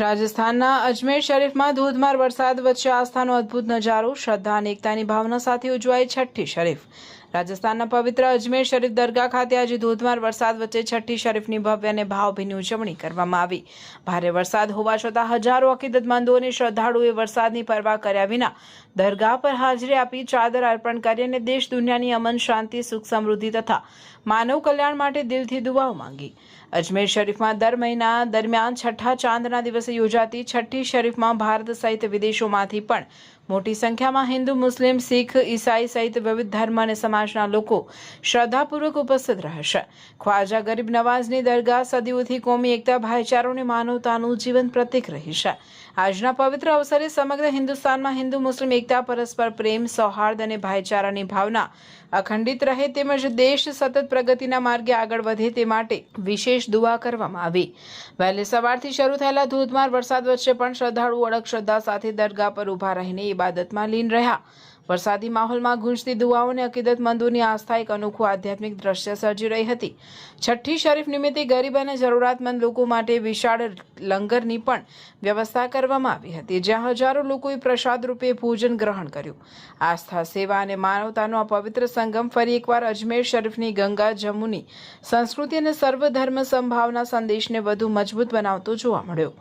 રાજસ્થાનના અજમેર શરીફમાં ધોધમાર વરસાદ વચ્ચે આસ્થાનો અદ્ભુત નજારો, શ્રદ્ધા અને એકતાની ભાવના સાથે ઉજવાઈ છઠ્ઠી શરીફ। રાજસ્થાનના પવિત્ર અજમેર શરીફ દરગાહ ખાતે આજે ધોધમાર વરસાદ વચ્ચે છઠ્ઠી શરીફની ભવ્ય અને ભાવભીની ઉજવણી કરવામાં આવી। ભારે વરસાદ હોવા છતાં હજારો અકીદતમંદો અને શ્રદ્ધાળુઓએ વરસાદની પરવા કર્યા વિના દરગાહ પર હાજરી આપી ચાદર અર્પણ કરી અને દેશ દુનિયાની અમન, શાંતિ, સુખ, સમૃદ્ધિ તથા માનવ કલ્યાણ માટે દિલથી દુઆઓ માંગી। અજમેર શરીફમાં દર મહિના દરમિયાન છઠ્ઠા ચાંદના દિવસે યોજાતી છઠ્ઠી શરીફમાં ભારત સહિત વિદેશોમાંથી પણ મોટી સંખ્યામાં હિન્દુ, મુસ્લિમ, શીખ, ઈસાઈ સહિત વિવિધ ધર્મ અને સમાજના લોકો શ્રદ્ધાપૂર્વક ઉપસ્થિત રહેશે। ખ્વાજા ગરીબ નવાઝની દરગાહ સદીઓથી કોમી એકતા, ભાઈચારો અને માનવતાનું જીવંત પ્રતીક રહી છે। આજના પવિત્ર અવસરે સમગ્ર હિન્દુસ્તાનમાં હિન્દુ મુસ્લિમ એકતા, પરસ્પર પ્રેમ, સૌહાર્દ અને ભાઈચારાની ભાવના અખંડિત રહે તેમજ દેશ સતત પ્રગતિના માર્ગે આગળ વધે તે માટે વિશેષ દુઆ કરવામાં આવી। વહેલી સવારથી શરૂ થયેલા ધોધમાર વરસાદ વચ્ચે પણ શ્રદ્ધાળુઓ અડગ શ્રદ્ધા સાથે દરગાહ પર ઊભા રહીને ઇબાદતમાં લીન રહ્યા। વરસાદી માહોલમાં ગૂંજતી દુઆઓ અને અકીદતમંદોની આસ્થા એક અનોખું આધ્યાત્મિક દ્રશ્ય સર્જી રહી હતી। છઠ્ઠી શરીફ નિમિત્તે ગરીબ અને જરૂરિયાતમંદ લોકો માટે વિશાળ લંગરની પણ વ્યવસ્થા કરવામાં આવી હતી, જ્યાં હજારો લોકોએ પ્રસાદ રૂપે ભોજન ગ્રહણ કર્યું। આસ્થા, સેવા અને માનવતાનો આ પવિત્ર સંગમ ફરી એકવાર અજમેર શરીફની ગંગા જમુની સંસ્કૃતિ અને સર્વધર્મ સંભાવના સંદેશને વધુ મજબૂત બનાવતો જોવા મળ્યો।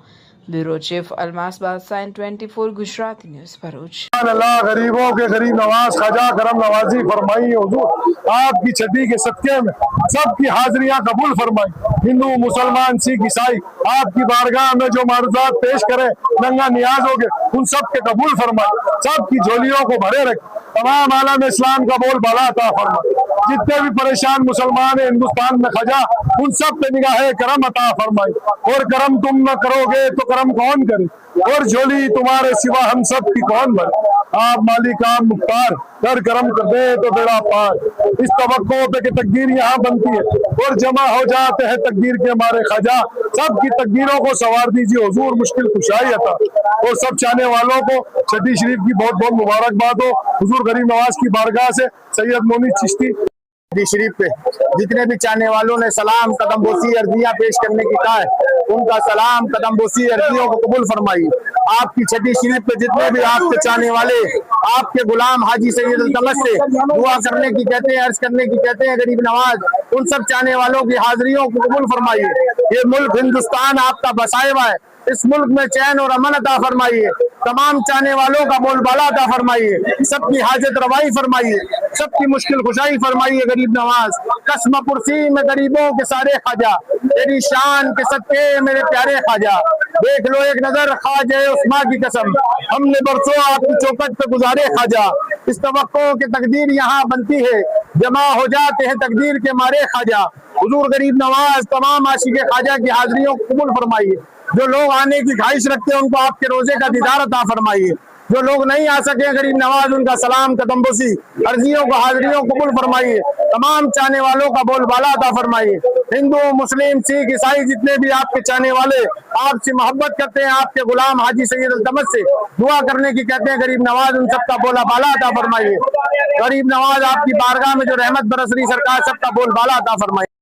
ब्यूरो चीफ अलमास बादशाह 24 गुजराती न्यूज़ भरूच। अल्लाह गरीबों के गरीब नवाज ख्वाजा करम नवाजी फरमाई हुजूर, आपकी छठी के सदके में सबकी हाजिरियां कबूल फरमाई। हिंदू, मुसलमान, सिख, ईसाई आपकी बारगाह में जो मारूजात पेश करे नंगा नियाज हो गए उन सब के कबूल फरमाई। सबकी झोलियों को भरे रखे, तमाम आलम इस्लाम का बोल बाला अता फरमाई। जितने भी परेशान मुसलमान है हिंदुस्तान में ख्वाजा उन सब पे निगाहे करम अता फरमाई। और करम तुम न करोगे तो करम कौन करे, और झोली तुम्हारे सिवा हम सब की कौन भरे। आप मालिक, आप मुख्तार, कर करम कर दे तो बेड़ा पार। इस तवक्को पे कि तकदीर यहाँ बनती है और जमा हो जाते हैं तकदीर के हमारे ख्वाजा। सबकी तकदीरों को सवार दीजिए हुजूर, मुश्किल कुशाई अता। और सब चाहने वालों को छठी शरीफ की बहुत बहुत मुबारकबाद हो। हुजूर गरीब नवाज की बारगाह से सैयद मोनी चिश्ती शरीफ पे जितने भी चाहने वालों ने सलाम कदम बोसी अर्जियां पेश करने की कहा है, उनका सलाम कदम बोसी अर्जियों को कबूल फरमाइए। आपकी छठी शरीफ पे जितने भी आपके चाहने वाले, आपके गुलाम हाजी सैयद अल्तमस से दुआ करने की कहते हैं, अर्ज करने की कहते हैं गरीब नवाज, उन सब चाहने वालों की हाजिरियों को कबूल फरमाइए। ये मुल्क हिंदुस्तान आपका बसाया हुआ है, इस मुल्क में चैन और अमन अता फरमाइए। तमाम चाहने वालों का बोलबाला अता फरमाइए, सबकी हाजत रवाई फरमाइए, सबकी मुश्किल कुशाई फरमाइए। गरीब नवाज कसम कुर्सी में गरीबों के सारे ख्वाजा, तेरी शान के सत्ते मेरे प्यारे ख्वाजा। देख लो एक नजर ख्वाजा उस्मा की कसम, हमने बरसों आपकी चौखट पे गुजारे ख्वाजा। इस तवक्को की तकदीर यहाँ बनती है, जमा हो जाते हैं तकदीर के मारे ख्वाजा। हुजूर गरीब नवाज तमाम आशिक ख्वाजा की हाजिरियों को कबूल फरमाइए। जो लोग आने की ख्वाहिश रखते हैं उनको आपके रोजे का दीदार अता फरमाइए। जो लोग नहीं आ सके गरीब नवाज उनका सलाम कदम बोसी अर्जियों को हाजिरियों को कबूल फरमाइए। तमाम चाहने वालों का बोलबाला अता फरमाइए। हिंदू, मुस्लिम, सिख, ईसाई जितने भी आपके चाहने वाले आपसे मोहब्बत करते हैं, आपके गुलाम हाजी सैयद अल्तमस से दुआ करने की कहते हैं गरीब नवाज, उन सबका बोलबाला अता फरमाइए। गरीब नवाज आपकी बारगाह में जो रहमत बरस रही सरकार, सबका बोलबाला अता फरमाइए।